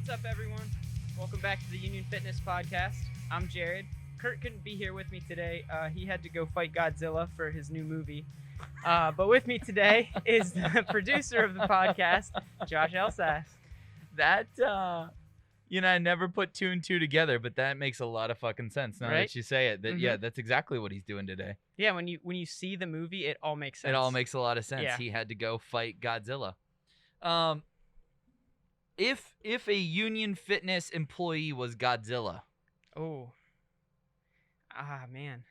What's up, everyone? Welcome back to the Union Fitness Podcast. I'm Jared. Kurt couldn't be here with me today. He had to go fight Godzilla for his new movie. But with me today is the producer of the podcast, Josh Elsass. That, I never put two and two together, but that makes a lot of fucking sense now Right? that you say it. That Yeah, that's exactly what he's doing today. Yeah, when you see the movie, it all makes sense. It all makes a lot of sense. Yeah. He had to go fight Godzilla. If a Union Fitness employee was Godzilla, Oh. Man.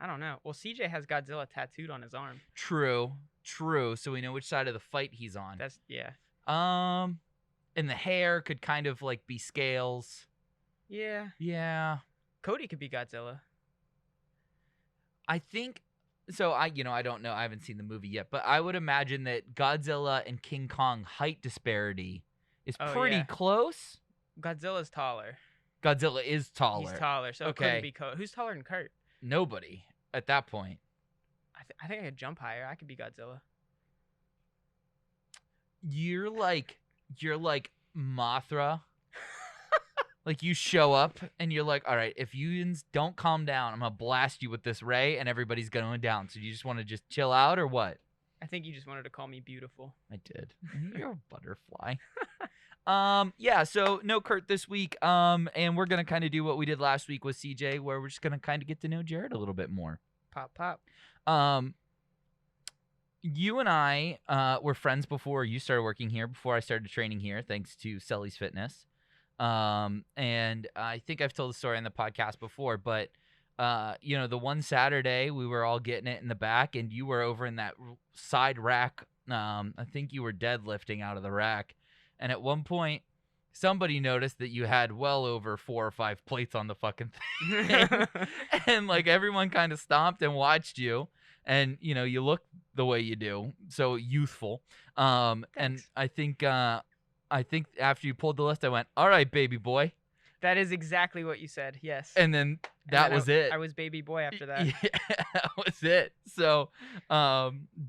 I don't know. Well, CJ has Godzilla tattooed on his arm. true, so we know which side of the fight he's on. Yeah. And the hair could kind of like be scales. Yeah. Yeah. Cody could be Godzilla. I think so. I don't know. I haven't seen the movie yet, but I would imagine that Godzilla and King Kong height disparity is pretty yeah. close. Godzilla's taller. Godzilla is taller. He's taller, so Okay. it couldn't be Cody. Who's taller than Kurt? Nobody at that point. I think I could jump higher. I could be Godzilla. You're like Mothra. Like you show up and you're like, all right, if you don't calm down, I'm gonna blast you with this ray and everybody's going down. So you just want to just chill out or what? I think you just wanted to call me beautiful. I did. You're a butterfly. Yeah, so no Kurt this week. And we're gonna kind of do what we did last week with CJ, where we're just gonna kind of get to know Jared a little bit more. Pop. You and I were friends before you started working here, before I started training here, thanks to Sully's Fitness. And I think I've told the story on the podcast before, but the one Saturday we were all getting it in the back, and you were over in that side rack. I think you were deadlifting out of the rack. And at one point, somebody noticed that you had well over 4 or 5 plates on the fucking thing. And like everyone kind of stomped and watched you. And, you look the way you do, so youthful. And I think after you pulled the list, I went, all right, baby boy. That is exactly what you said, yes. And then that was it. I was baby boy after that. Yeah, that was it. So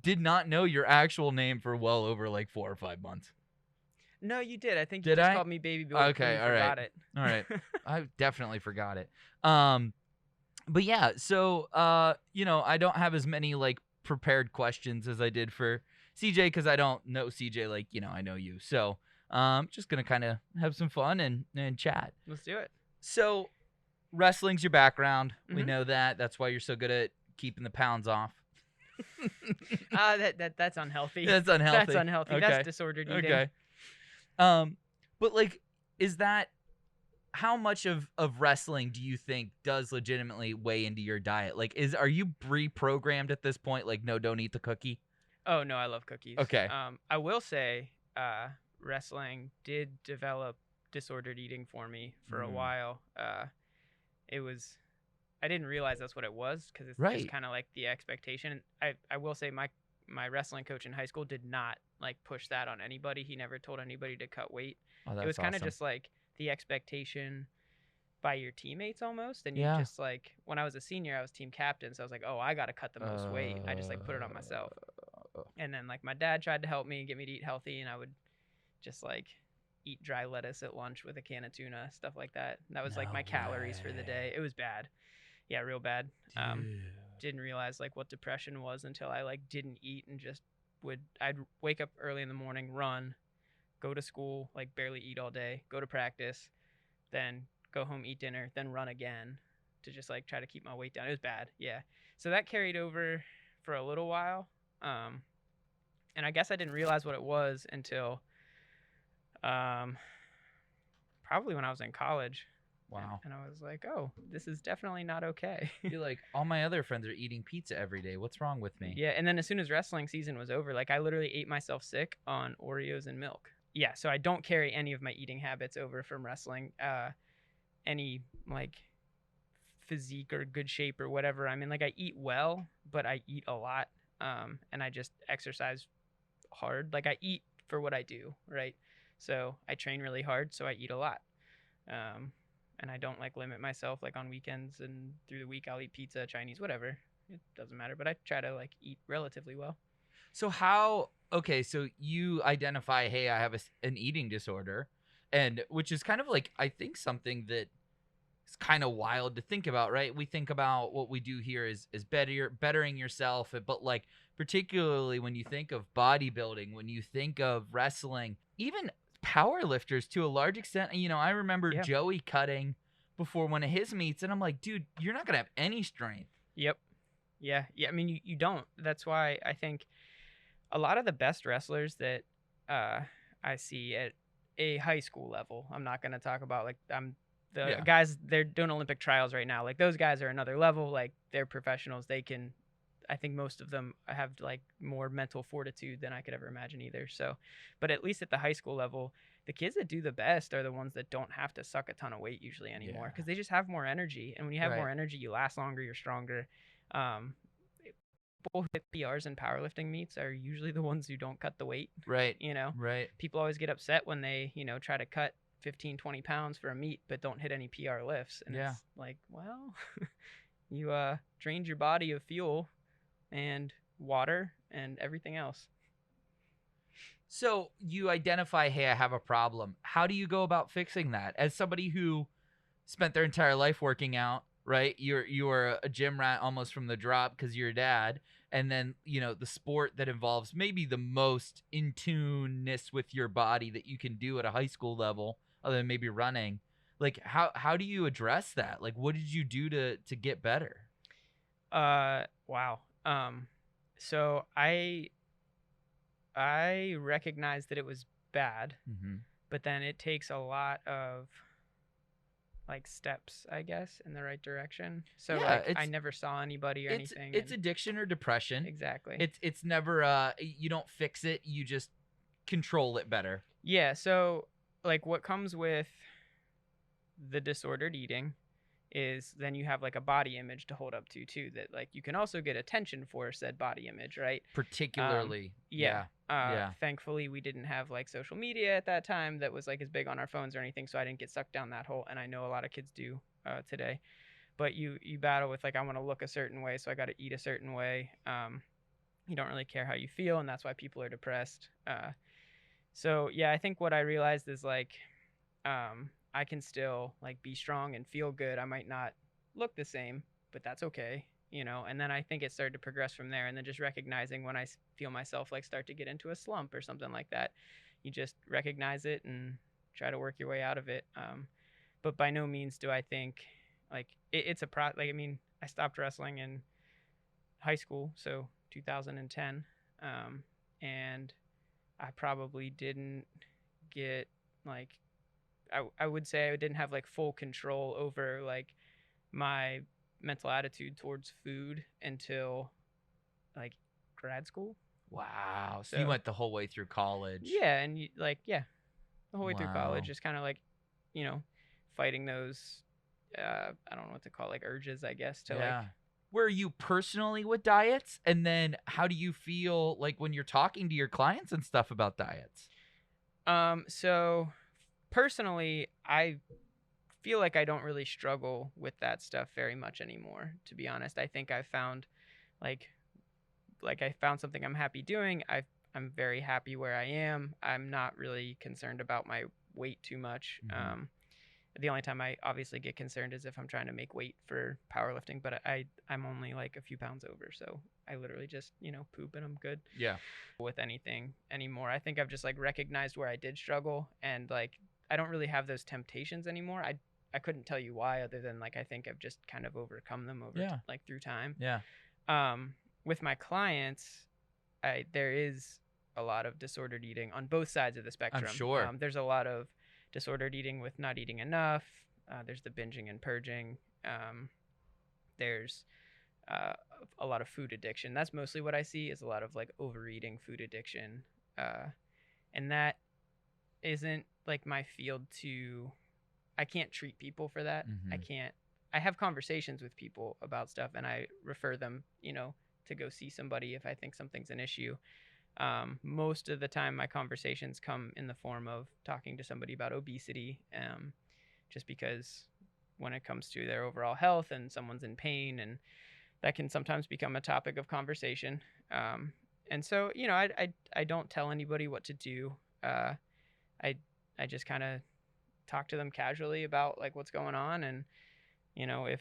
did not know your actual name for well over like 4 or 5 months. No, you did. I think you just called me baby boy. Okay, all right. Forgot it. All right. I definitely forgot it. But yeah, so I don't have as many like prepared questions as I did for CJ because I don't know CJ like I know you. So just gonna kind of have some fun and chat. Let's do it. So wrestling's your background. We Mhm. know that. That's why you're so good at keeping the pounds off. That's unhealthy. That's unhealthy. That's unhealthy. Okay. That's disordered eating. Okay. But like, is that how much of wrestling do you think does legitimately weigh into your diet? Like, are you pre-programmed at this point? Like, no, don't eat the cookie. Oh no, I love cookies. Okay. I will say, wrestling did develop disordered eating for me for a while. I didn't realize that's what it was because it's just kind of like the expectation. I will say my wrestling coach in high school did not like push that on anybody. He never told anybody to cut weight. Oh, that's it was kind of awesome. just like the expectation by your teammates almost. And you Yeah. just like, when I was a senior, I was team captain. So I was like, oh, I got to cut the most weight. I just like put it on myself. And then like my dad tried to help me and get me to eat healthy. And I would just like eat dry lettuce at lunch with a can of tuna, stuff like that. And that was like my calories for the day. It was bad. Yeah, real bad. Didn't realize like what depression was until I like didn't eat and just I'd wake up early in the morning, run, go to school, like barely eat all day, go to practice, then go home, eat dinner, then run again to just like try to keep my weight down. It was bad. Yeah. So that carried over for a little while. And I guess I didn't realize what it was until probably when I was in college. Wow. And I was like, oh, this is definitely not okay. You're like, all my other friends are eating pizza every day. What's wrong with me? Yeah, and then as soon as wrestling season was over, like I literally ate myself sick on Oreos and milk. Yeah, so I don't carry any of my eating habits over from wrestling. Any like physique or good shape or whatever. I mean, like I eat well, but I eat a lot. And I just exercise hard. Like I eat for what I do, right? So I train really hard, so I eat a lot. And I don't like limit myself like on weekends and through the week I'll eat pizza, Chinese, whatever. It doesn't matter, but I try to like eat relatively well. So so you identify, hey, I have an eating disorder. And which is kind of like, I think, something that is kind of wild to think about, right? We think about what we do here is bettering yourself, but like particularly when you think of bodybuilding, when you think of wrestling, even powerlifters to a large extent. I remember Yeah. Joey cutting before one of his meets, and I'm like, dude, you're not gonna have any strength. Yep. Yeah. I mean, you don't. That's why I think a lot of the best wrestlers that I see at a high school level. I'm not gonna talk about like the Yeah. guys they're doing Olympic trials right now. Like those guys are another level. Like they're professionals. They can. I think most of them have like more mental fortitude than I could ever imagine either. So, but at least at the high school level, the kids that do the best are the ones that don't have to suck a ton of weight usually anymore because they just have more energy. And when you have more Right. energy, you last longer, you're stronger. Um, People who hit PRs and powerlifting meets are usually the ones who don't cut the weight. Right. Right. People always get upset when they, try to cut 15, 20 pounds for a meet, but don't hit any PR lifts. And it's like, well, you drained your body of fuel and water and everything else. So you identify, hey, I have a problem. How do you go about fixing that? As somebody who spent their entire life working out, right? You're a gym rat almost from the drop because you're a dad, and then the sport that involves maybe the most in tuneness with your body that you can do at a high school level, other than maybe running. Like how do you address that? Like what did you do to get better? Wow. So I recognized that it was bad, but then it takes a lot of like steps, I guess, in the right direction. So I never saw anybody or anything. It's addiction or depression. Exactly. It's never you don't fix it, you just control it better. Yeah, so like what comes with the disordered eating is then you have like a body image to hold up to too, that like you can also get attention for said body image, right? Particularly. Thankfully we didn't have like social media at that time that was like as big on our phones or anything, so I didn't get sucked down that hole, and I know a lot of kids do today. But you battle with like, I want to look a certain way, so I got to eat a certain way. You don't really care how you feel, and that's why people are depressed. So yeah, I think what I realized is like I can still like be strong and feel good. I might not look the same, but that's okay, and then I think it started to progress from there, and then just recognizing when I feel myself like start to get into a slump or something like that, you just recognize it and try to work your way out of it. But by no means do I think like it's a like, I mean, I stopped wrestling in high school, so 2010, and I probably didn't get like I would say I didn't have like full control over like my mental attitude towards food until like grad school. Wow. So you went the whole way through college. Yeah, and the whole way through college, just kind of like, fighting those I don't know what to call, like urges, I guess, to like. Where are you personally with diets? And then how do you feel like when you're talking to your clients and stuff about diets? So personally, I feel like I don't really struggle with that stuff very much anymore, to be honest. I think I found like I found something I'm happy doing. I'm very happy where I am. I'm not really concerned about my weight too much. The only time I obviously get concerned is if I'm trying to make weight for powerlifting, but I'm only like a few pounds over, so I literally just, poop and I'm good. Yeah. With anything anymore. I think I've just like recognized where I did struggle, and like I don't really have those temptations anymore. I couldn't tell you why, other than like I think I've just kind of overcome them like through time. Yeah. With my clients, there is a lot of disordered eating on both sides of the spectrum. I'm sure. There's a lot of disordered eating with not eating enough. There's the binging and purging. There's a lot of food addiction. That's mostly what I see, is a lot of like overeating, food addiction, and that isn't like my field to. I can't treat people for that. I have conversations with people about stuff, and I refer them, to go see somebody if I think something's an issue. Most of the time my conversations come in the form of talking to somebody about obesity, just because when it comes to their overall health and someone's in pain, and that can sometimes become a topic of conversation. And so, I don't tell anybody what to do. I just kind of talk to them casually about like what's going on, and if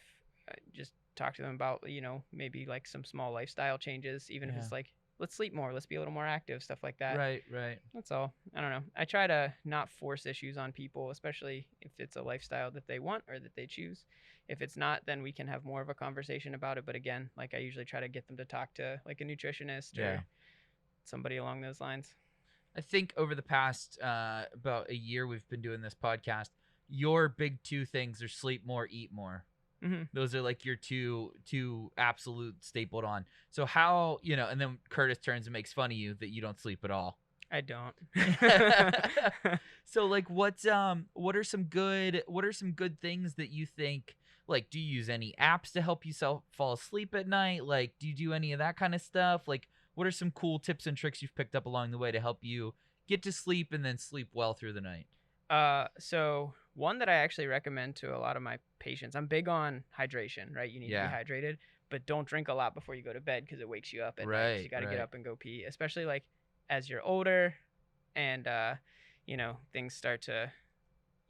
just talk to them about maybe like some small lifestyle changes, even if Yeah. it's like let's sleep more, let's be a little more active, stuff like that. Right. That's all. I don't know. I try to not force issues on people, especially if it's a lifestyle that they want or that they choose. If it's not, then we can have more of a conversation about it. But again, like I usually try to get them to talk to like a nutritionist Yeah. or somebody along those lines. I think over the past about a year we've been doing this podcast, your big two things are sleep more, eat more. Mm-hmm. Those are like your two absolute stapled on. So how, and then Curtis turns and makes fun of you that you don't sleep at all. I don't. So like what are some good things that you think, like, do you use any apps to help you fall asleep at night? Like, do you do any of that kind of stuff? Like, what are some cool tips and tricks you've picked up along the way to help you get to sleep and then sleep well through the night? So one that I actually recommend to a lot of my patients, I'm big on hydration, right? You need to be hydrated, but don't drink a lot before you go to bed because it wakes you up at night. 'Cause you got to get up and go pee, especially like as you're older and, things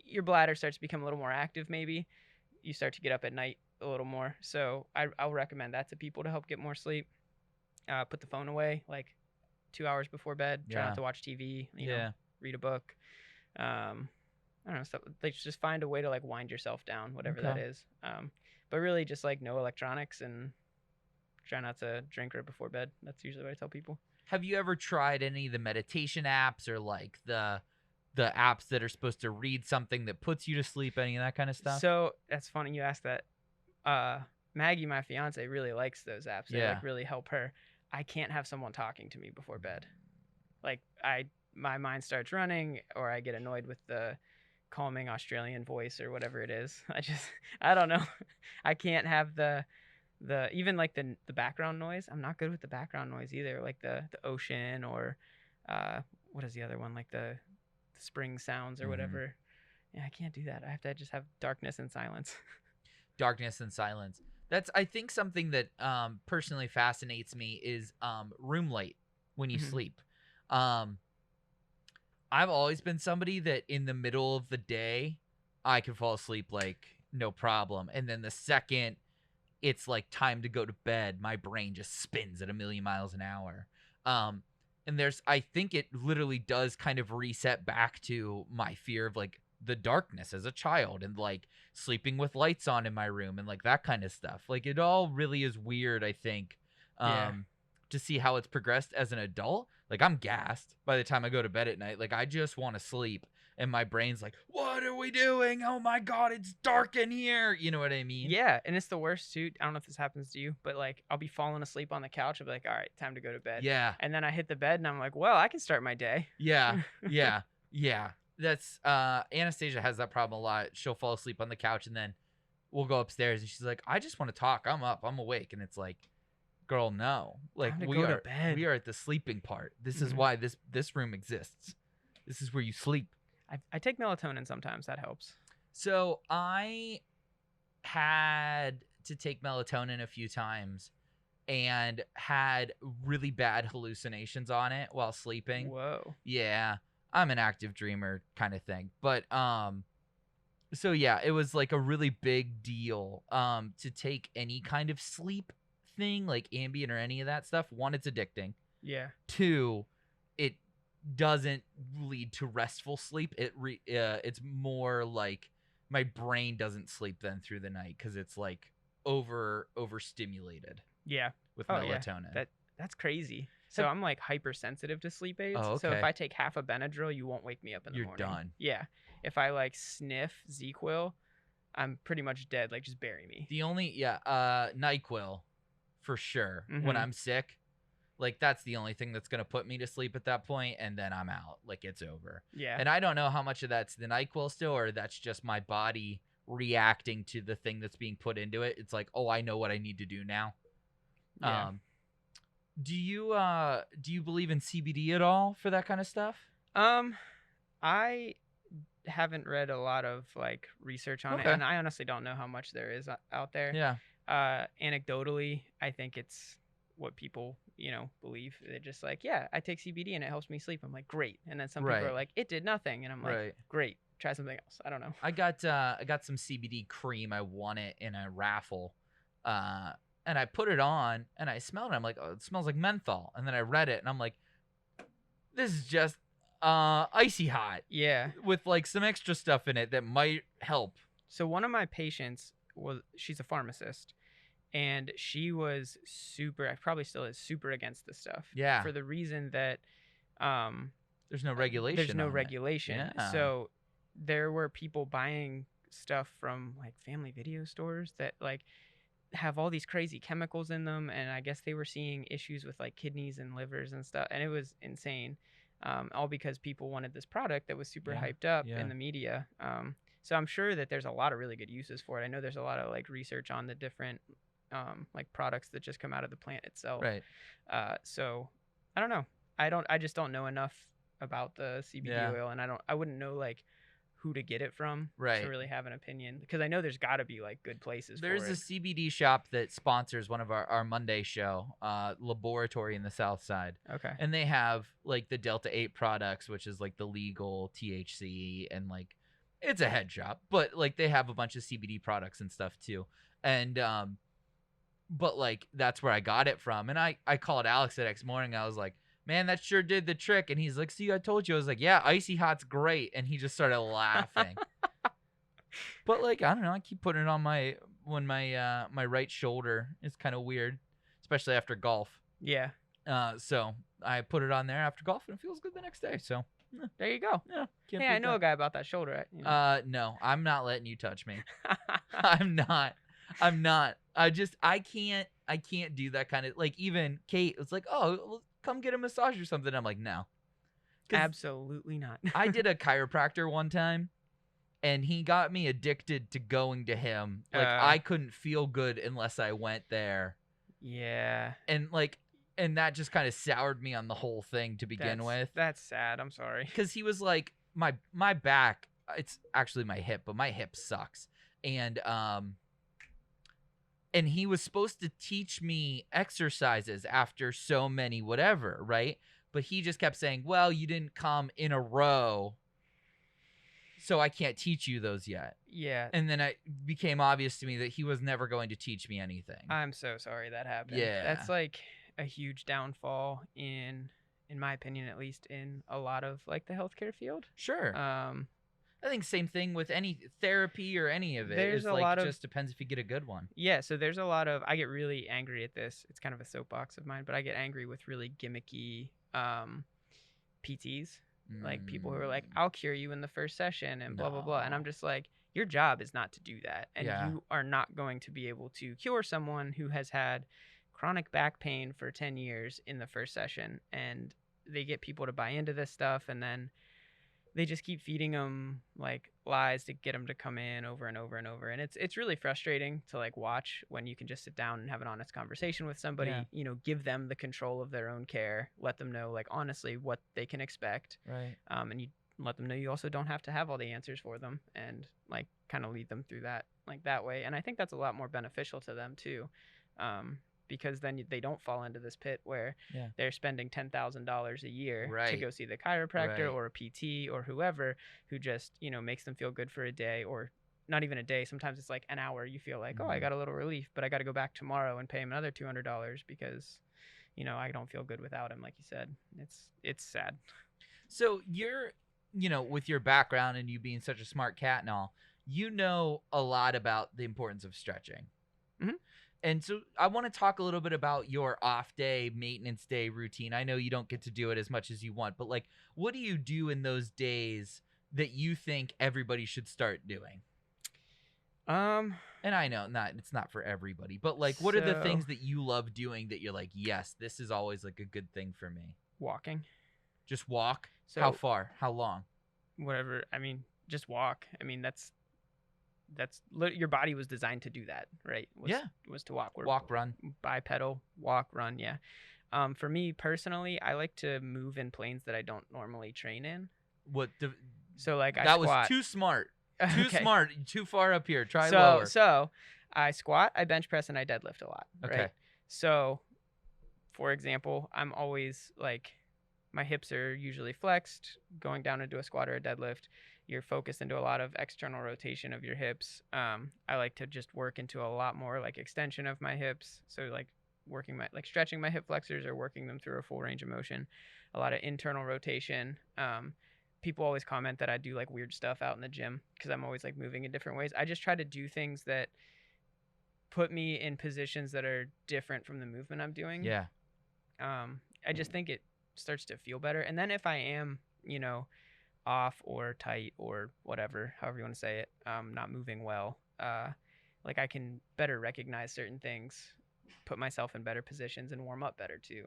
your bladder starts to become a little more active. Maybe you start to get up at night a little more. So I'll recommend that to people to help get more sleep. Put the phone away like 2 hours before bed. Try not to watch TV, read a book. I don't know, stuff like just find a way to like wind yourself down, whatever that is. But really just like no electronics and try not to drink right before bed. That's usually what I tell people. Have you ever tried any of the meditation apps or like the apps that are supposed to read something that puts you to sleep, any of that kind of stuff? So that's funny you asked that. Maggie, my fiance, really likes those apps. They like really help her. I can't have someone talking to me before bed. Like my mind starts running, or I get annoyed with the calming Australian voice or whatever it is. I don't know. I can't have the even like the background noise. I'm not good with the background noise either. Like the ocean or what is the other one? Like the spring sounds or whatever. Yeah, I can't do that. I have to just have darkness and silence. Darkness and silence. That's, I think, something that personally fascinates me is room light when you sleep. I've always been somebody that in the middle of the day, I can fall asleep like no problem. And then the second it's like time to go to bed, my brain just spins at 1,000,000 miles an hour. And I think it literally does kind of reset back to my fear of like the darkness as a child and like sleeping with lights on in my room and like that kind of stuff. Like it all really is weird, I think, to see how it's progressed as an adult. Like I'm gassed by the time I go to bed at night. Like I just want to sleep. And my brain's like, what are we doing? Oh my God, it's dark in here. You know what I mean? Yeah, and it's the worst too. I don't know if this happens to you, but like I'll be falling asleep on the couch. I'll be like, all right, time to go to bed. Yeah. And then I hit the bed and I'm like, well, I can start my day. Yeah. That's Anastasia has that problem a lot. She'll fall asleep on the couch and then we'll go upstairs and she's like, I just want to talk. I'm up. I'm awake. And it's like, girl, no. Like we are at the sleeping part. This is why this room exists. This is where you sleep. I take melatonin sometimes. That helps. So I had to take melatonin a few times and had really bad hallucinations on it while sleeping. Whoa. Yeah. I'm an active dreamer kind of thing. But so yeah, it was like a really big deal to take any kind of sleep thing like Ambien or any of that stuff. One, it's addicting. Yeah. Two, it doesn't lead to restful sleep. It's more like my brain doesn't sleep then through the night because it's like overstimulated. Yeah. With melatonin. Yeah. That's crazy. So I'm like hypersensitive to sleep aids. Oh, okay. So if I take half a Benadryl, you won't wake me up in the morning. You're done. Yeah. If I like sniff ZQuil, I'm pretty much dead. Like just bury me. The only NyQuil for sure. When I'm sick, like that's the only thing that's gonna put me to sleep at that point, and then I'm out. Like it's over. Yeah. And I don't know how much of that's the NyQuil still, or that's just my body reacting to the thing that's being put into it. It's like, oh, I know what I need to do now. Yeah. Do you believe in CBD at all for that kind of stuff? I haven't read a lot of like research on it, and I honestly don't know how much there is out there. Yeah. Anecdotally, I think it's what people, believe. They're just like, yeah, I take CBD and it helps me sleep. I'm like, great. And then some people are like, it did nothing. And I'm like, great. try something else. I don't know. I got some CBD cream. I won it in a raffle, and I put it on and I smelled it. I'm like, oh, it smells like menthol. And then I read it and I'm like, this is just icy hot. Yeah. With like some extra stuff in it that might help. So one of my patients she's a pharmacist, and she was probably still is super against this stuff. Yeah. For the reason that there's no regulation. There's no regulation. Yeah. So there were people buying stuff from like family video stores that like have all these crazy chemicals in them, and I guess they were seeing issues with like kidneys and livers and stuff, and it was insane. All because people wanted this product that was super hyped up in the media. So I'm sure that there's a lot of really good uses for it. I know there's a lot of like research on the different like products that just come out of the plant itself. Right. So I don't know. I just don't know enough about the CBD oil, and I wouldn't know like who to get it from to really have an opinion, because I know there's got to be like good places there's for it. a CBD shop that sponsors one of our Monday show, Laboratory in the South Side. Okay. And they have like the Delta 8 products, which is like the legal THC, and like it's a head shop, but like they have a bunch of CBD products and stuff too. And but like that's where I got it from. And I called Alex the next morning. I was like, man, that sure did the trick. And he's like, see, I told you. I was like, yeah, icy hot's great. And he just started laughing. But like, I don't know, I keep putting it on my right shoulder. It's kind of weird, especially after golf. Yeah. So I put it on there after golf, and it feels good the next day. So there you go. Yeah. Hey, I know a guy about that shoulder. You know. No, I'm not letting you touch me. I'm not. I can't do that kind of, like, even Kate was like, oh, well, come get a massage or something. I'm like, no. Absolutely not. I did a chiropractor one time, and he got me addicted to going to him. Like, I couldn't feel good unless I went there. Yeah. And that just kind of soured me on the whole thing to begin with. That's sad. I'm sorry. Because he was like, my back, it's actually my hip, but my hip sucks. And he was supposed to teach me exercises after so many whatever, right? But he just kept saying, well, you didn't come in a row, so I can't teach you those yet. Yeah. And then it became obvious to me that he was never going to teach me anything. I'm so sorry that happened. Yeah. That's like a huge downfall in my opinion, at least, in a lot of like the healthcare field. Sure. I think same thing with any therapy or any of it. There's a lot of, just depends if you get a good one. Yeah, so there's a lot of, I get really angry at this. It's kind of a soapbox of mine, but I get angry with really gimmicky PTs, like people who are like, I'll cure you in the first session and blah, blah, blah. And I'm just like, your job is not to do that. And you are not going to be able to cure someone who has had chronic back pain for 10 years in the first session. And they get people to buy into this stuff, and then they just keep feeding them like lies to get them to come in over and over and over. And it's really frustrating to like watch when you can just sit down and have an honest conversation with somebody, you know, give them the control of their own care, let them know like honestly what they can expect. Right. And you let them know you also don't have to have all the answers for them, and like kind of lead them through that like that way. And I think that's a lot more beneficial to them too. Because then they don't fall into this pit where they're spending $10,000 a year to go see the chiropractor or a PT or whoever who just, you know, makes them feel good for a day, or not even a day. Sometimes it's like an hour. You feel like, oh, I got a little relief, but I got to go back tomorrow and pay him another $200 because, you know, I don't feel good without him. Like you said, it's sad. So you're, you know, with your background and you being such a smart cat and all, you know a lot about the importance of stretching. Mm-hmm. And so I want to talk a little bit about your off day, maintenance day routine. I know you don't get to do it as much as you want, but like, what do you do in those days that you think everybody should start doing? And I know it's not for everybody, but like, what are the things that you love doing that you're like, yes, this is always like a good thing for me? Walking. Just walk? So, how far? How long? Whatever. I mean, just walk. I mean, that's your body was designed to do that, right? Was to walk. Walk, run. Bipedal, walk, run, yeah. For me personally, I like to move in planes that I don't normally train in. So like I that squat. Was too smart. Too smart. Too far up here. Try so, lower. So I squat, I bench press, and I deadlift a lot. Right? Okay. So, for example, I'm always like, my hips are usually flexed, going down into a squat or a deadlift, you're focused into a lot of external rotation of your hips. I like to just work into a lot more like extension of my hips. So like stretching my hip flexors or working them through a full range of motion. A lot of internal rotation. People always comment that I do like weird stuff out in the gym because I'm always like moving in different ways. I just try to do things that put me in positions that are different from the movement I'm doing. Yeah. I just think it starts to feel better. And then if I am, you know, off or tight or whatever, however you want to say it, not moving well, like I can better recognize certain things, put myself in better positions, and warm up better too.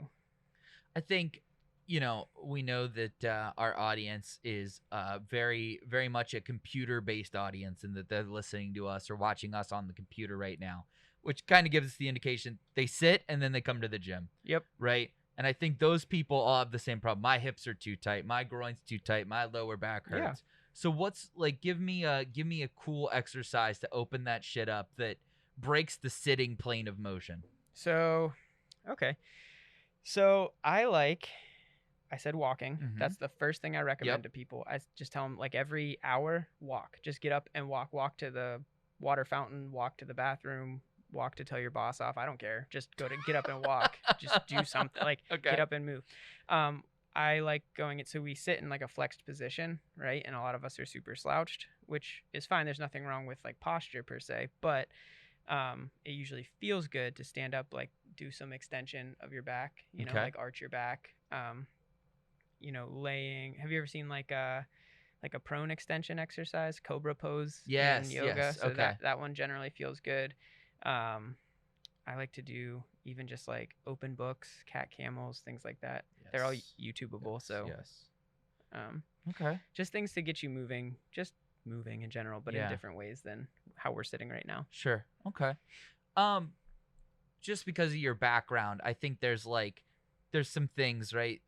I think, you know, we know that our audience is very, very much a computer-based audience, and that they're listening to us or watching us on the computer right now, which kind of gives us the indication they sit and then they come to the gym. Yep. Right? And I think those people all have the same problem. My hips are too tight. My groin's too tight. My lower back hurts. Yeah. So what's like, give me a cool exercise to open that shit up that breaks the sitting plane of motion. So, okay. So I said walking. Mhm. That's the first thing I recommend Yep. to people. I just tell them like every hour, walk. Just get up and walk. Walk to the water fountain, walk to the bathroom, walk to tell your boss off. I don't care. Just get up and walk. Just do something. Like Okay. get up and move. I like going it so we sit in like a flexed position, right? And a lot of us are super slouched, which is fine. There's nothing wrong with like posture per se, but it usually feels good to stand up, like do some extension of your back, you know, Okay. like arch your back. You know, laying. Have you ever seen like a prone extension exercise, cobra pose Yes, in yoga? yes, So okay. that one generally feels good. I like to do even just like open books, cat camels, things like that. They're all Yes. YouTubeable, Yes, so yes. okay, just things to get you moving, just moving in general, but Yeah. in different ways than how we're sitting right now. Sure. Okay. Just because of your background, I think there's some things, right?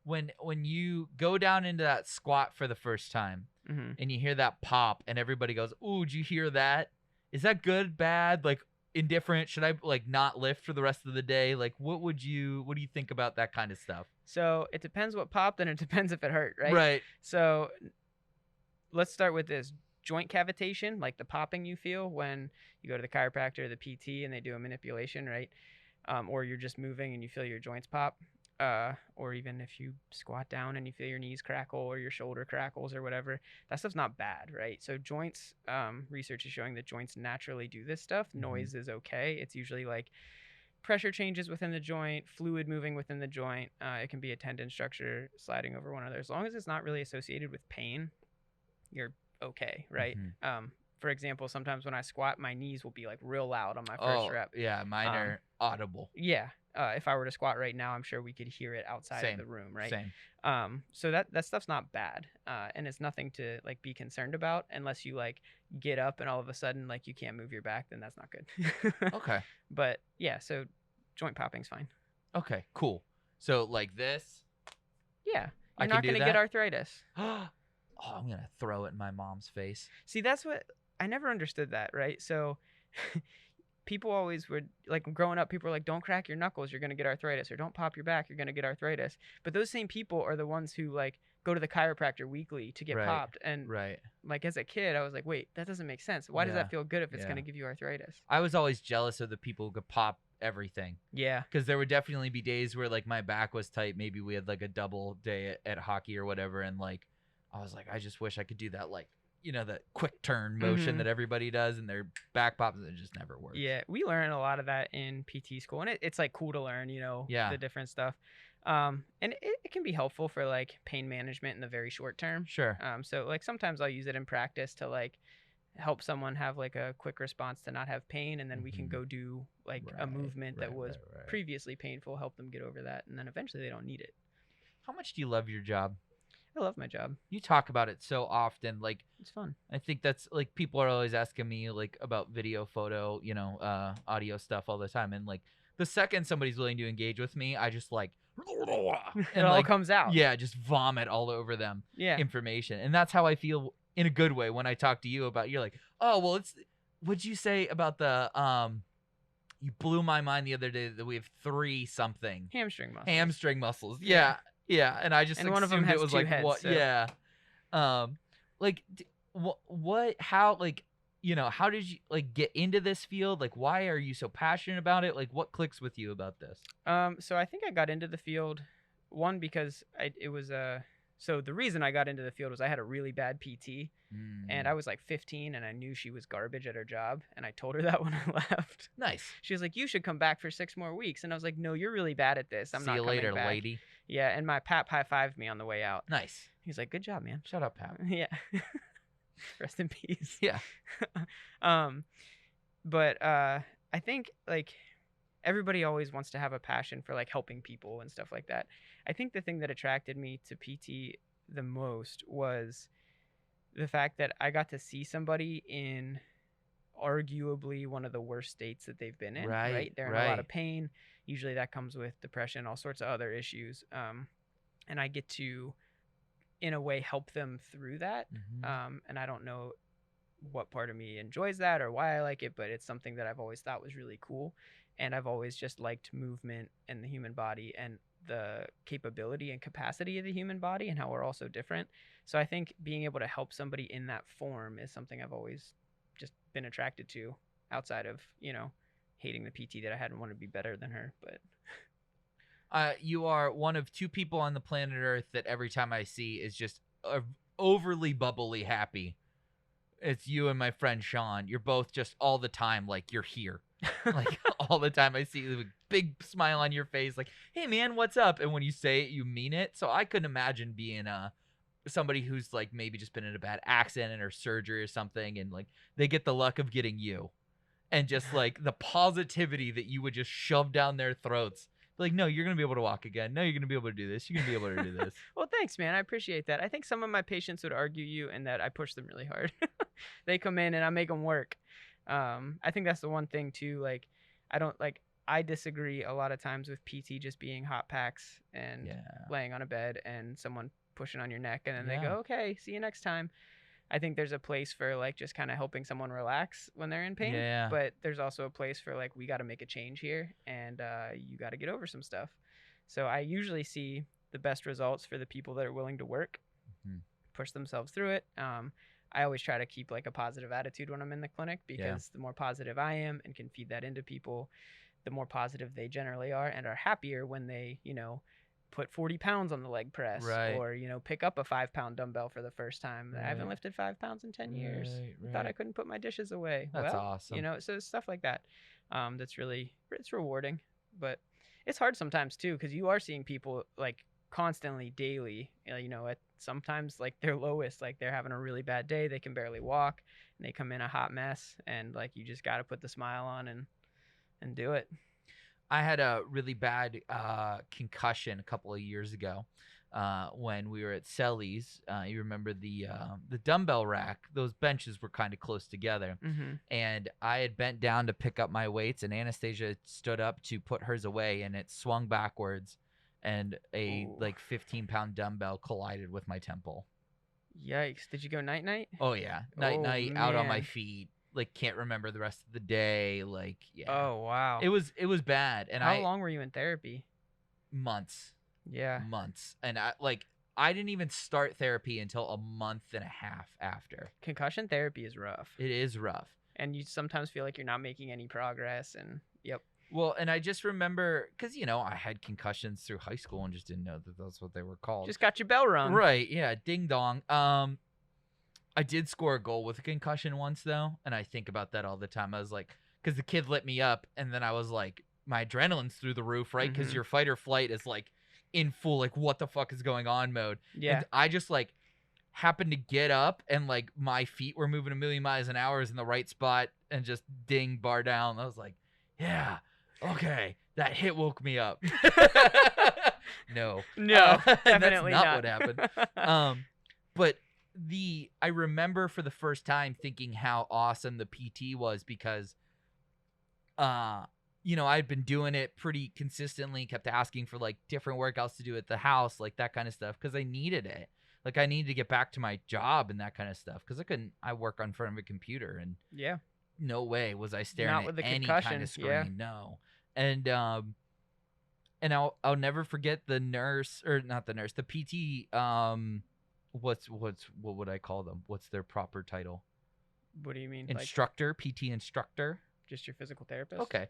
When you go down into that squat for the first time Mm-hmm. and you hear that pop and everybody goes, "Ooh, did you hear that? Is that good, bad, like indifferent? Should I like not lift for the rest of the day?" Like what do you think about that kind of stuff? So it depends what popped, and it depends if it hurt, right? Right. So let's start with this joint cavitation, like the popping you feel when you go to the chiropractor or the PT and they do a manipulation, right? Or you're just moving and you feel your joints pop. Or even if you squat down and you feel your knees crackle or your shoulder crackles or whatever, that stuff's not bad, right? So joints, research is showing that joints naturally do this stuff. Mhm. Noise is okay. It's usually like pressure changes within the joint, fluid moving within the joint. It can be a tendon structure sliding over one another. As long as it's not really associated with pain, you're okay, right? Mhm. For example, sometimes when I squat, my knees will be like real loud on my first rep. Yeah, mine are audible. Yeah. If I were to squat right now, I'm sure we could hear it outside Same. of the room, right? Same. So that stuff's not bad, and it's nothing to like be concerned about unless you like get up and all of a sudden like you can't move your back, then that's not good. Okay. But yeah, so joint popping's fine. Okay, cool. So like this. Yeah, I you're can not do gonna that? get arthritis. Oh, I'm gonna throw it in my mom's face. See, that's what I never understood that, right? So people always would like growing up, people were like, don't crack your knuckles, you're gonna get arthritis, or don't pop your back, you're gonna get arthritis. But those same people are the ones who like go to the chiropractor weekly to get Right, popped. And Right. like as a kid, I was like, wait, that doesn't make sense. Why does Yeah, that feel good if it's yeah. gonna give you arthritis? I was always jealous of the people who could pop everything. Yeah. Because there would definitely be days where like my back was tight. Maybe we had like a double day at hockey or whatever, and like I was like, I just wish I could do that, like, you know, that quick turn motion Mhm. that everybody does, and their back pops, and it just never works. Yeah, we learn a lot of that in PT school, and it's like cool to learn, you know, Yeah. the different stuff. And it can be helpful for like pain management in the very short term. Sure. So like sometimes I'll use it in practice to like help someone have like a quick response to not have pain, and then we can Mhm. go do like a Right, movement that right, was right. previously painful, help them get over that, and then eventually they don't need it. How much do you love your job? I love my job. You talk about it so often. Like, It's fun. I think that's like people are always asking me like about video, photo, you know, audio stuff all the time. And like the second somebody's willing to engage with me, I just like It and all like comes out. yeah, just vomit all over them Yeah. information. And that's how I feel in a good way when I talk to you about you're like, "Oh, well, it's what'd you say about the you blew my mind the other day that we have 3 something Hamstring muscles. hamstring muscles." Yeah. Yeah, and I just And one of them assumed has it was 2 like heads, what? so- Yeah. like what how like how did you like get into this field? Like why are you so passionate about it? Like what clicks with you about this? So I think I got into the field, one because so the reason I got into the field was I had a really bad PT, and I was like 15, and I knew she was garbage at her job, and I told her that when I left. Nice. She was like, "You should come back for 6 more weeks," and I was like, "No, you're really bad at this. I'm See you not coming later, back." lady. Yeah, and my pap high-fived me on the way out. Nice. He's like, "Good job, man." Shut up, Pap. Yeah. Rest in peace. Yeah. But I think like everybody always wants to have a passion for like helping people and stuff like that. I think the thing that attracted me to PT the most was the fact that I got to see somebody in arguably one of the worst states that they've been in. Right. They're in a lot of pain. Usually that comes with depression, all sorts of other issues. And I get to, in a way, help them through that. And I don't know what part of me enjoys that or why I like it, but it's something that I've always thought was really cool. And I've always just liked movement and the human body and the capability and capacity of the human body and how we're all so different. So I think being able to help somebody in that form is something I've always just been attracted to, outside of, hating the PT that I hadn't wanted to be better than her. But you are one of 2 people on the planet Earth that every time I see is just overly bubbly happy. It's you and my friend Sean. You're both just all the time like you're here. Like all the time I see a big smile on your face like, "Hey man, what's up?" And when you say it, you mean it. So I couldn't imagine being somebody who's like maybe just been in a bad accident or surgery or something, and like they get the luck of getting you. And just like the positivity that you would just shove down their throats. Like, no, you're going to be able to walk again. No, you're going to be able to do this. You're going to be able to do this. Well, thanks, man. I appreciate that. I think some of my patients would argue you and that I push them really hard. They come in and I make them work. I think that's the one thing too. Like, I disagree a lot of times with PT just being hot packs and laying on a bed and someone pushing on your neck and then they go, "Okay, see you next time." I think there's a place for like just kind of helping someone relax when they're in pain. Yeah. But there's also a place for like, we got to make a change here and you got to get over some stuff. So I usually see the best results for the people that are willing to work, push themselves through it. I always try to keep like a positive attitude when I'm in the clinic, because the more positive I am and can feed that into people, the more positive they generally are and are happier when they, put 40 pounds on the leg press or, pick up a 5-pound dumbbell for the first time. I haven't lifted 5 pounds in 10 years. I thought I couldn't put my dishes away. That's awesome. So stuff like that. That's really, it's rewarding, but it's hard sometimes too, because you are seeing people like constantly daily, at sometimes like their lowest, like they're having a really bad day. They can barely walk and they come in a hot mess, and like, you just got to put the smile on and do it. I had a really bad concussion a couple of years ago when we were at Selly's. You remember the dumbbell rack? Those benches were kind of close together. And I had bent down to pick up my weights, and Anastasia stood up to put hers away, and it swung backwards, and a like 15-pound dumbbell collided with my temple. Yikes. Did you go night-night? Oh, yeah. Night-night, out on my feet. Like, can't remember the rest of the day. Like, yeah. Oh, wow. It was bad. And How long were you in therapy? Months. Yeah. Months. And I didn't even start therapy until a month and a half after. Concussion therapy is rough. It is rough. And you sometimes feel like you're not making any progress, and yep. Well, and I just remember, because, I had concussions through high school and just didn't know that that's what they were called. Just got your bell rung. Right, yeah, ding dong. I did score a goal with a concussion once, though, and I think about that all the time. I was like, because the kid lit me up, and then I was like, my adrenaline's through the roof, right? Because your fight or flight is like in full, like, what the fuck is going on mode. Yeah. And I just like happened to get up, and like my feet were moving a million miles an hour, in the right spot, and just ding, bar down. I was like, yeah, okay, that hit woke me up. No, definitely that's not not what happened. But I remember for the first time thinking how awesome the PT was, because I'd been doing it pretty consistently, kept asking for like different workouts to do at the house, like that kind of stuff, because I needed it. Like, I needed to get back to my job and that kind of stuff, because I work in front of a computer, and no way was I staring at any kind of screen. Yeah. No. And I'll never forget the PT what would I call them? What's their proper title? What do you mean? Like Instructor, PT instructor. just your physical therapist? Okay.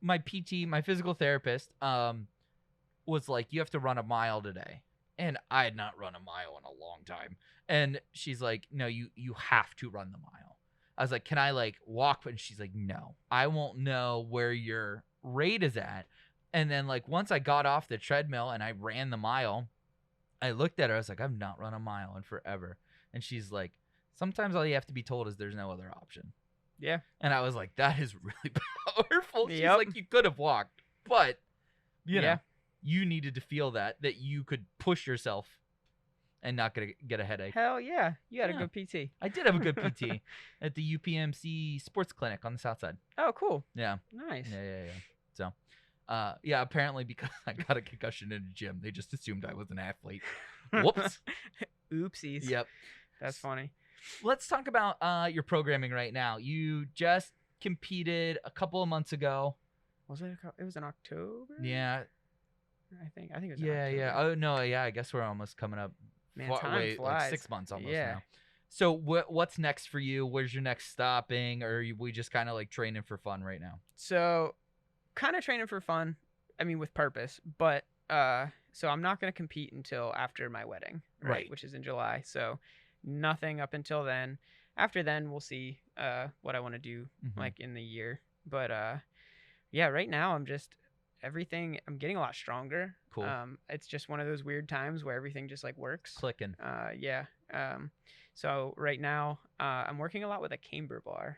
My PT, my physical therapist, was like, you have to run a mile today. And I had not run a mile in a long time. And she's like, no, you have to run the mile. I was like, can I like walk? And she's like, no, I won't know where your rate is at. And then like once I got off the treadmill and I ran the mile, I looked at her. I was like, I've not run a mile in forever. And she's like, sometimes all you have to be told is there's no other option. Yeah. And I was like, that is really powerful. She's Yep. like, you could have walked, but you know, Yeah. you needed to feel that you could push yourself and not get a headache. Hell yeah. You had Yeah. a good PT. I did have a good PT at the UPMC sports clinic on the south side. Oh, cool. Yeah. Nice. Yeah. So, yeah, apparently because I got a concussion in a gym, they just assumed I was an athlete. Whoops. Oopsies. Yep. That's funny. Let's talk about your programming right now. You just competed a couple of months ago. Was it? It was in October. Yeah. I think it was. Yeah. in October. Oh no. Yeah. I guess we're almost coming up. Man, time flies. Like 6 months almost Yeah. now. So what's next for you? Where's your next stopping? Or are we just kind of like training for fun right now? So, kind of training for fun. I mean, with purpose. But so I'm not gonna compete until after my wedding, Right. Which is in July. So, nothing up until then. After then, we'll see what I want to do Mhm. like in the year. But yeah, right now I'm just everything. I'm getting a lot stronger. Cool. It's just one of those weird times where everything just like works. Clicking. Yeah. So right now I'm working a lot with a camber bar.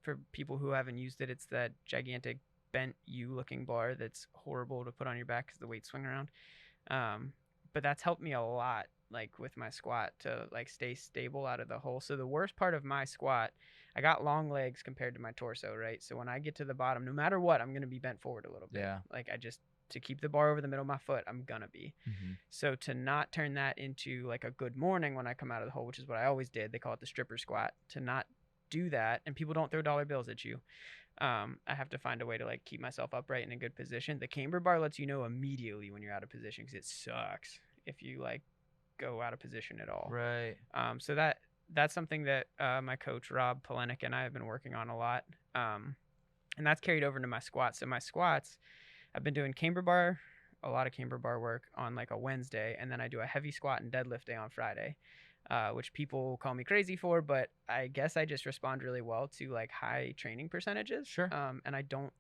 For people who haven't used it, it's that gigantic bent U looking bar that's horrible to put on your back because the weights swing around. But that's helped me a lot, like with my squat, to like stay stable out of the hole. So the worst part of my squat, I got long legs compared to my torso, right? So when I get to the bottom, no matter what, I'm gonna be bent forward a little bit. Yeah. Like to keep the bar over the middle of my foot, I'm gonna be. Mm-hmm. So to not turn that into like a good morning when I come out of the hole, which is what I always did, they call it the stripper squat, to not do that, and people don't throw dollar bills at you. I have to find a way to like keep myself upright in a good position. The camber bar lets you know immediately when you're out of position, because it sucks if you like go out of position at all. Right. So that's something that my coach Rob Polenick and I have been working on a lot, and that's carried over into my squats. So my squats, I've been doing a lot of camber bar work on like a Wednesday, and then I do a heavy squat and deadlift day on Friday. Which people call me crazy for, but I guess I just respond really well to like high training percentages. Sure. And I don't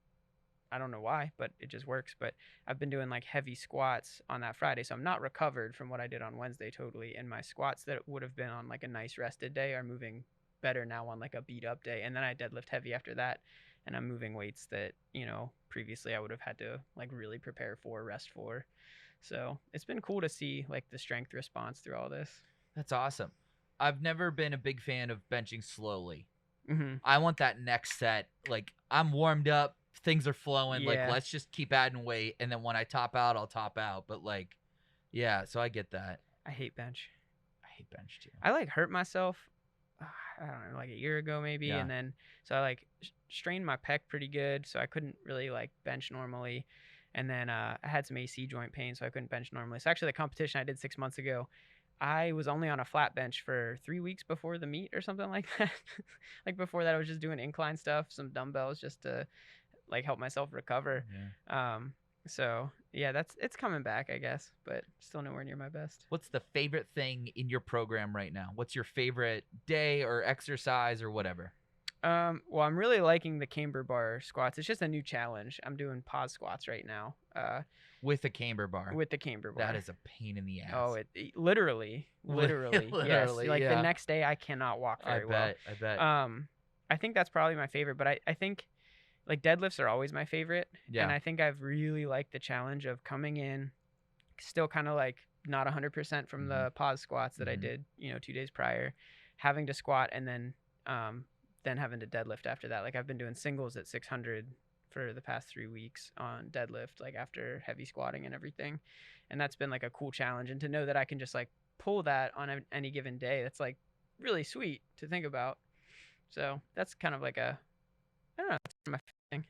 know why, but it just works. But I've been doing like heavy squats on that Friday, so I'm not recovered from what I did on Wednesday totally. And my squats that would have been on like a nice rested day are moving better now on like a beat up day. And then I deadlift heavy after that, and I'm moving weights that, previously I would have had to like really prepare for, rest for. So it's been cool to see like the strength response through all this. That's awesome. I've never been a big fan of benching slowly. Mm-hmm. I want that next set. Like, I'm warmed up, things are flowing. Yeah. Like, let's just keep adding weight, and then when I top out, I'll top out. But like, yeah, so I get that. I hate bench. I hate bench too. I like hurt myself, I don't know, like a year ago maybe, Yeah. and then so I like strained my pec pretty good, so I couldn't really like bench normally. And then I had some AC joint pain, so I couldn't bench normally. So actually, the competition I did 6 months ago, I was only on a flat bench for 3 weeks before the meet or something like that. Like before that, I was just doing incline stuff, some dumbbells just to like help myself recover. Yeah. So yeah, it's coming back, I guess, but still nowhere near my best. What's the favorite thing in your program right now? What's your favorite day or exercise or whatever? Well, I'm really liking the camber bar squats. It's just a new challenge. I'm doing pause squats right now. With a camber bar. With the camber bar. That is a pain in the ass. Oh, it literally, Literally, yes. Like yeah. the next day, I cannot walk very well. I bet. I think that's probably my favorite, but I think like deadlifts are always my favorite. Yeah. And I think I've really liked the challenge of coming in, still kind of like not 100% from the pause squats that I did, 2 days prior, having to squat and then having to deadlift after that. Like I've been doing singles at 600 for the past 3 weeks on deadlift, like after heavy squatting and everything. And that's been like a cool challenge. And to know that I can just like pull that on any given day, that's like really sweet to think about. So that's kind of like I don't know, that's my thing.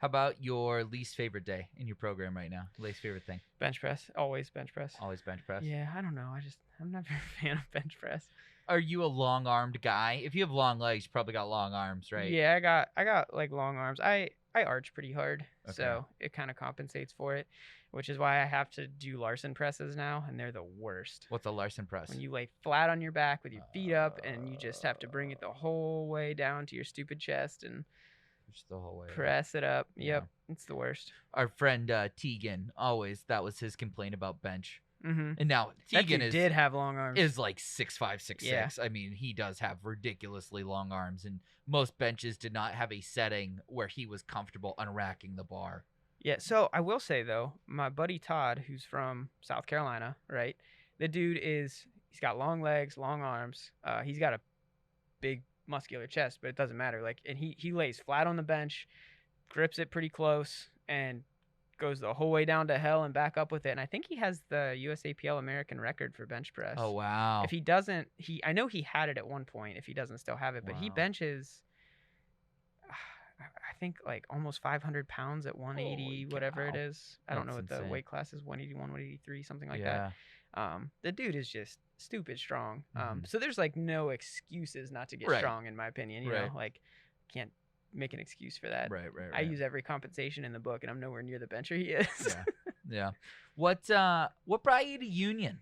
How about your least favorite day in your program right now? Least favorite thing? Bench press, always bench press. Always bench press. Yeah, I don't know. I'm never a fan of bench press. Are you a long-armed guy? If you have long legs, you probably got long arms, right? Yeah, I got like long arms. I arch pretty hard, Okay. so it kind of compensates for it, which is why I have to do Larson presses now, and they're the worst. What's a Larson press? When you lay flat on your back with your feet up, and you just have to bring it the whole way down to your stupid chest and Just the whole way. press it up. Yeah. Yep, it's the worst. Our friend Tegan, always that was his complaint about bench. Mm-hmm. And now That Tegan dude did have long arms. is like 6'5", 6'6". Yeah. I mean, he does have ridiculously long arms, and most benches did not have a setting where he was comfortable unracking the bar. Yeah, so I will say though, my buddy Todd, who's from South Carolina, right? The dude he's got long legs, long arms. He's got a big muscular chest, but it doesn't matter. Like, and he lays flat on the bench, grips it pretty close, and goes the whole way down to hell and back up with it. And I think he has the USAPL American record for bench press. Oh wow! If he doesn't, I know he had it at one point. If he doesn't still have it, but he Wow. benches, I think like almost 500 pounds at 180, Holy whatever it cow. is. I don't know That's what the insane. weight class is, 181, 183, something like yeah. that. The dude is just stupid strong. Mhm. So there's like no excuses not to get Right. strong, in my opinion. You Right. know, like can't make an excuse for that. Right. I use every compensation in the book, and I'm nowhere near the bencher he is. Yeah. Yeah. What brought you to Union?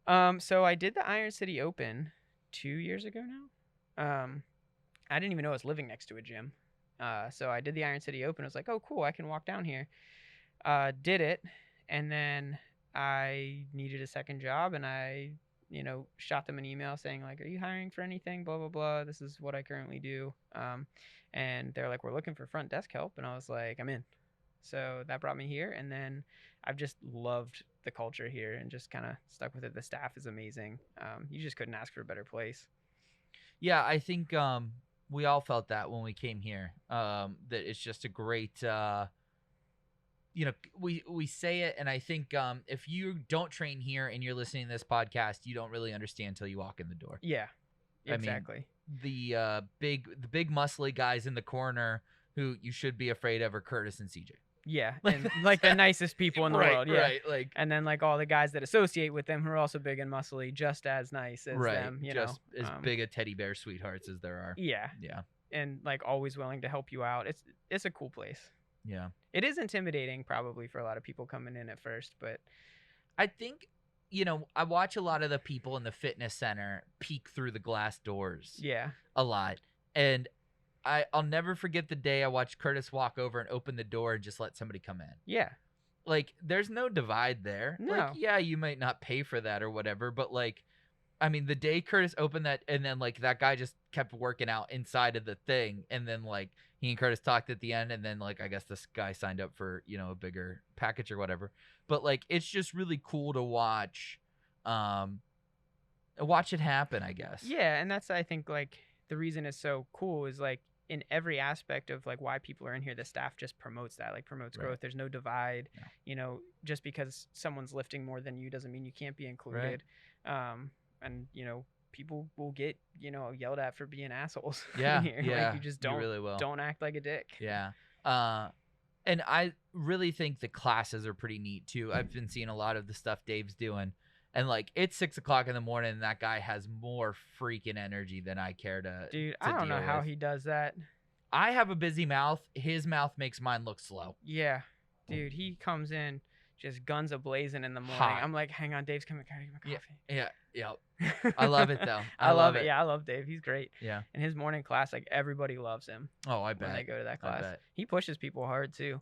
So I did the Iron City Open 2 years ago now. I didn't even know I was living next to a gym. So I did the Iron City Open. I was like, oh, cool, I can walk down here. Did it, and then I needed a second job, and I, shot them an email saying like, are you hiring for anything? Blah, blah, blah. This is what I currently do. And they're like, we're looking for front desk help. And I was like, I'm in. So that brought me here. And then I've just loved the culture here and just kind of stuck with it. The staff is amazing. You just couldn't ask for a better place. Yeah, I think we all felt that when we came here. That it's just a great. We say it, and I think if you don't train here and you're listening to this podcast, you don't really understand until you walk in the door. Yeah, I mean, exactly. The big muscly guys in the corner who you should be afraid of are Curtis and CJ. Yeah, and like the nicest people in the world. Yeah, right. Like, and then like all the guys that associate with them who are also big and muscly, just as nice as them. just as big a teddy bear sweethearts as there are. Yeah, Yeah. and like always willing to help you out. It's a cool place. Yeah. It is intimidating probably for a lot of people coming in at first, but I think, I watch a lot of the people in the fitness center peek through the glass doors yeah, a lot. And I'll never forget the day I watched Curtis walk over and open the door and just let somebody come in. yeah, Like, there's no divide there. No. Like, yeah, you might not pay for that or whatever, but like, I mean, the day Curtis opened that, and then like that guy just kept working out inside of the thing, and then like he and Curtis talked at the end, and then like I guess this guy signed up for a bigger package or whatever. But like it's just really cool to watch it happen, I guess. yeah, and that's I think like the reason it's so cool is like in every aspect of like why people are in here, the staff just promotes that, like promotes Right. growth. There's no divide. Yeah. Just because someone's lifting more than you doesn't mean you can't be included. And people will get yelled at for being assholes. Yeah, in here. yeah, Like you just don't really will. don't act like a dick. Yeah. And I really think the classes are pretty neat too. I've been seeing a lot of the stuff Dave's doing, and like it's 6 o'clock in the morning, and that guy has more freaking energy than I care to. Dude, to I don't know deal how with. he does that. I have a busy mouth. His mouth makes mine look slow. Yeah, dude, he comes in just guns a-blazing in the morning. Hot. I'm like, hang on, Dave's coming. Can I get my coffee? Yeah. I love it though. I love it. it. Yeah, I love Dave. He's great. Yeah. In his morning class, like everybody loves him Oh, I when bet. they go to that I class. bet. He pushes people hard too.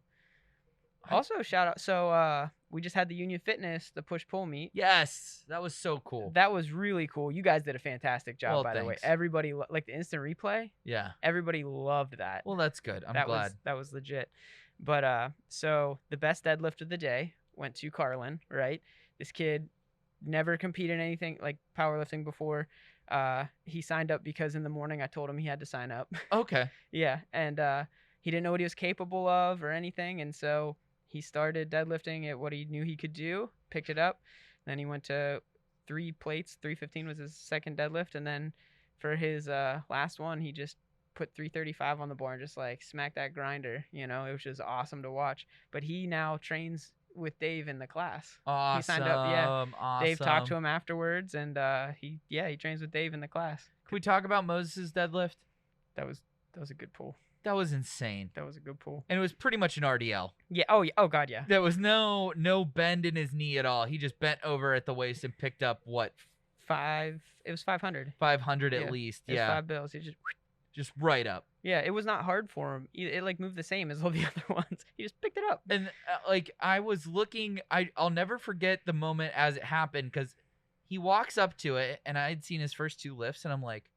I- Also, shout out. So we just had the Union Fitness, the push-pull meet. Yes, that was so cool. That was really cool. You guys did a fantastic job, Well, by the way. thanks. Everybody, like the instant replay, Yeah. everybody loved that. Well, that's good. I'm that glad. that was legit. But so the best deadlift of the day went to Carlin, right? This kid never competed in anything like powerlifting before. He signed up because in the morning I told him he had to sign up. Okay. Yeah, and he didn't know what he was capable of or anything, and so he started deadlifting at what he knew he could do, picked it up. Then he went to 3 plates. 315 was his second deadlift, and then for his last one, he just put 335 on the bar and just like smack that grinder. You know, it was just awesome to watch. But he now trains with Dave in the class. Awesome. He signed up. Yeah. Awesome. Dave talked to him afterwards, and he trains with Dave in the class. Can we talk about Moses' deadlift? That was a good pull. That was insane. That was a good pull. And it was pretty much an RDL. Yeah. Oh yeah. Oh god. Yeah. There was no bend in his knee at all. He just bent over at the waist and picked up what? It was 500. 500 at least. It was Yeah. 5 bills. He Just right up. Yeah, it was not hard for him. It like moved the same as all the other ones. He just picked it up. And like I was looking, I'll never forget the moment as it happened, because he walks up to it and I had seen his first 2 lifts and I'm like,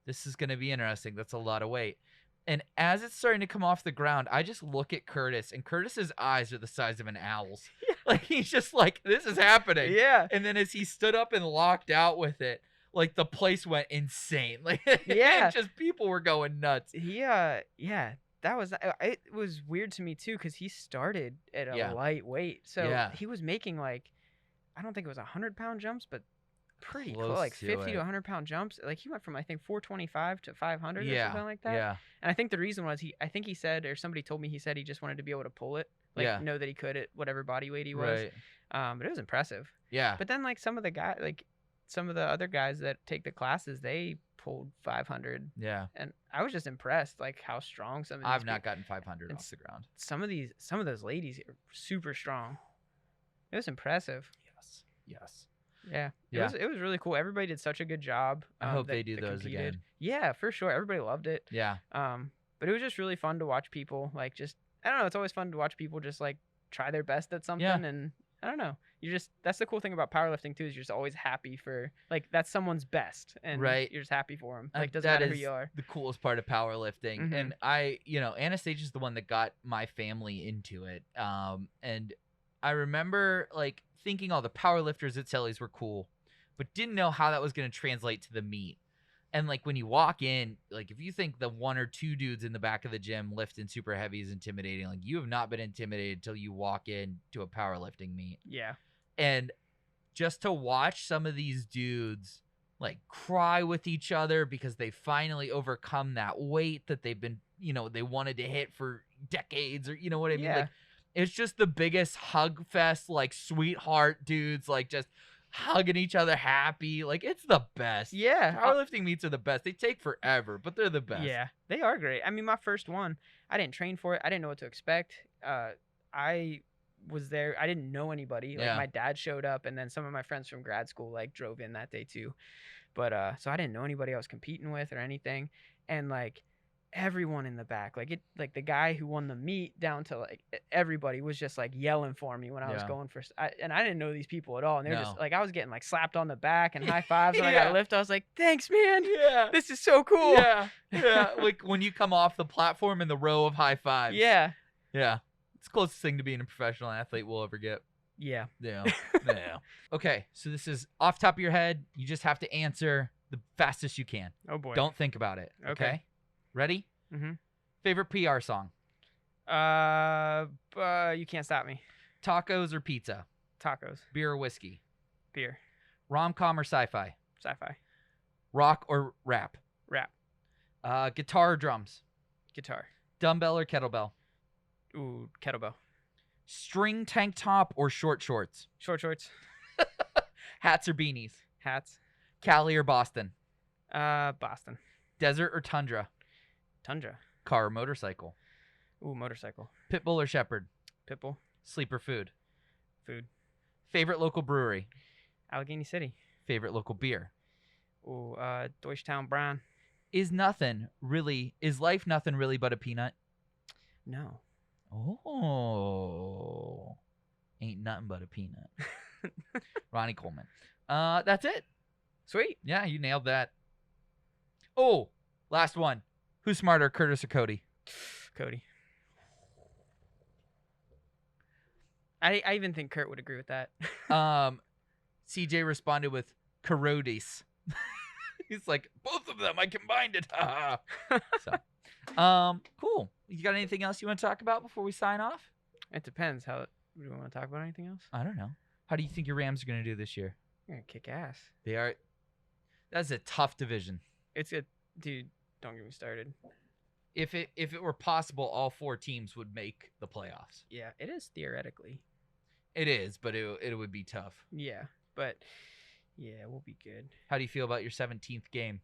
this is gonna be interesting. That's a lot of weight. And as it's starting to come off the ground, I just look at Curtis, and Curtis's eyes are the size of an owl's. Yeah. Like he's just like, this is happening. Yeah. And then as he stood up and locked out with it, like the place went insane. Like Yeah. just people were going nuts. Yeah, that was it was weird to me too, because he started at a light weight. So he was making like, I don't think it was 100-pound jumps, but pretty close, like 50 to 100-pound jumps. Like he went from I think 425 to 500 or something like that. Yeah. And I think the reason was I think he said, or somebody told me he said he just wanted to be able to pull it, like know that he could at whatever body weight he was. Right. But it was impressive. Yeah. But then like some of the other guys that take the classes, they pulled 500. Yeah. And I was just impressed, like how strong some of these I've not gotten 500 off the ground. Some of those ladies are super strong. It was impressive. Yes. Yeah. It was really cool. Everybody did such a good job. I hope they do those competed. again. Yeah, for sure. Everybody loved it. Yeah. But it was just really fun to watch people like just, I don't know, it's always fun to watch people just like try their best at something. And I don't know. That's the cool thing about powerlifting too, is you're just always happy for, like, that's someone's best, and you're just happy for them. Like, doesn't matter who you are. The coolest part of powerlifting. And Anastasia's the one that got my family into it. And I remember like thinking all the powerlifters at Selly's were cool, but didn't know how that was going to translate to the meet. And like when you walk in, like if you think the 1 or 2 dudes in the back of the gym lifting super heavy is intimidating, like you have not been intimidated until you walk in to a powerlifting meet. Yeah. And just to watch some of these dudes like cry with each other because they finally overcome that weight that they've been, they wanted to hit for decades, or you know what I mean? Yeah. Like it's just the biggest hug fest, like sweetheart dudes, like just hugging each other happy. Like it's the best. Yeah. Powerlifting meets are the best. They take forever, but they're the best. Yeah, they are great. I mean, my first one, I didn't train for it. I didn't know what to expect. I was there. I didn't know anybody. Like my dad showed up, and then some of my friends from grad school like drove in that day too. But so I didn't know anybody I was competing with or anything. And like everyone in the back, like the guy who won the meet down to like everybody was just like yelling for me when I was going for, and I didn't know these people at all. And they were just like, I was getting like slapped on the back and high fives when I got a lift. I was like, thanks, man. Yeah. This is so cool. Yeah. Yeah. Like when you come off the platform in the row of high fives. Yeah. Yeah. It's the closest thing to being a professional athlete we'll ever get. Yeah. Yeah. Yeah. Okay. So this is off the top of your head. You just have to answer the fastest you can. Oh boy. Don't think about it. Okay. Ready? Mm-hmm. Favorite PR song? You Can't Stop Me. Tacos or pizza? Tacos. Beer or whiskey? Beer. Rom-com or sci-fi? Sci-fi. Rock or rap? Rap. Guitar or drums? Guitar. Dumbbell or kettlebell? Ooh, kettlebell. String tank top or short shorts? Short shorts. Hats or beanies? Hats. Cali or Boston? Boston. Desert or tundra? Tundra. Car or motorcycle? Ooh, motorcycle. Pitbull or shepherd? Pitbull. Sleeper food? Food. Favorite local brewery? Allegheny City. Favorite local beer? Ooh, Deutschtown Brown. Is life nothing really but a peanut? No. Oh. Ain't nothing but a peanut. Ronnie Coleman. That's it. Sweet. Yeah, you nailed that. Oh, last one. Who's smarter, Curtis or Cody? Cody. I even think Kurt would agree with that. CJ responded with Corrodis. He's like, both of them, I combined it. So, cool. You got anything else you want to talk about before we sign off? It depends. Do you want to talk about anything else? I don't know. How do you think your Rams are going to do this year? They're going to kick ass. They are. That's a tough division. Dude, don't get me started. if it were possible, all 4 teams would make the playoffs. Yeah, it is theoretically. It is, but it would be tough. Yeah, but yeah, we'll be good. How do you feel about your 17th game?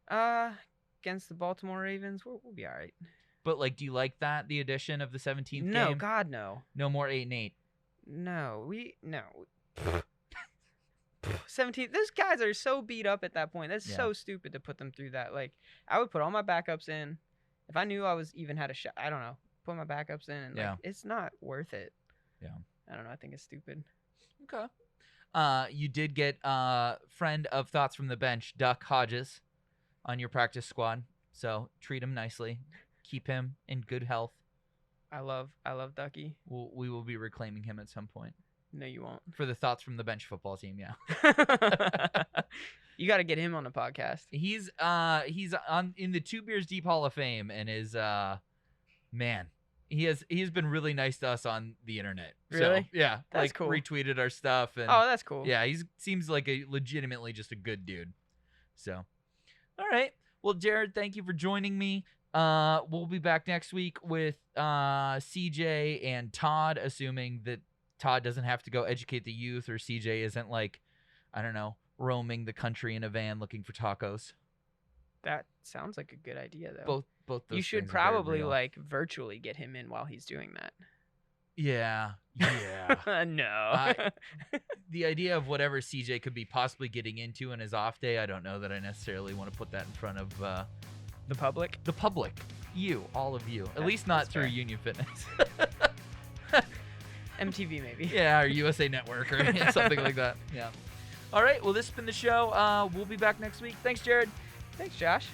Against the Baltimore Ravens, we'll be all right. But like, do you like that, the addition of the 17th game? No, God, no. No more 8-8. No. 17. Those guys are so beat up at that point. That's so stupid to put them through that. Like, I would put all my backups in. If I knew I was even had a shot, I don't know. Put my backups in, and like, it's not worth it. Yeah. I don't know. I think it's stupid. Okay. You did get friend of Thoughts from the Bench, Duck Hodges, on your practice squad. So treat him nicely. Keep him in good health. I love Ducky. We will be reclaiming him at some point. No, you won't. For the Thoughts from the Bench football team, yeah. You got to get him on the podcast. He's on in the 2 Beers Deep Hall of Fame, and is man, he's been really nice to us on the internet. Really? So, yeah, that's like cool. Retweeted our stuff, and oh, that's cool. Yeah, seems like a legitimately just a good dude. So, all right. Well, Jared, thank you for joining me. We'll be back next week with CJ and Todd, assuming that Todd doesn't have to go educate the youth, or CJ isn't like, I don't know, roaming the country in a van looking for tacos. That sounds like a good idea, though. Both those you should things are very probably real. like virtually get him in while he's doing that. Yeah. No. The idea of whatever CJ could be possibly getting into in his off day, I don't know that I necessarily want to put that in front of the public. The public, all of you. At least not through fair. Union Fitness. MTV maybe. Yeah, or USA Network or something like that. Yeah. All right. Well, this has been the show. We'll be back next week. Thanks, Jared. Thanks, Josh.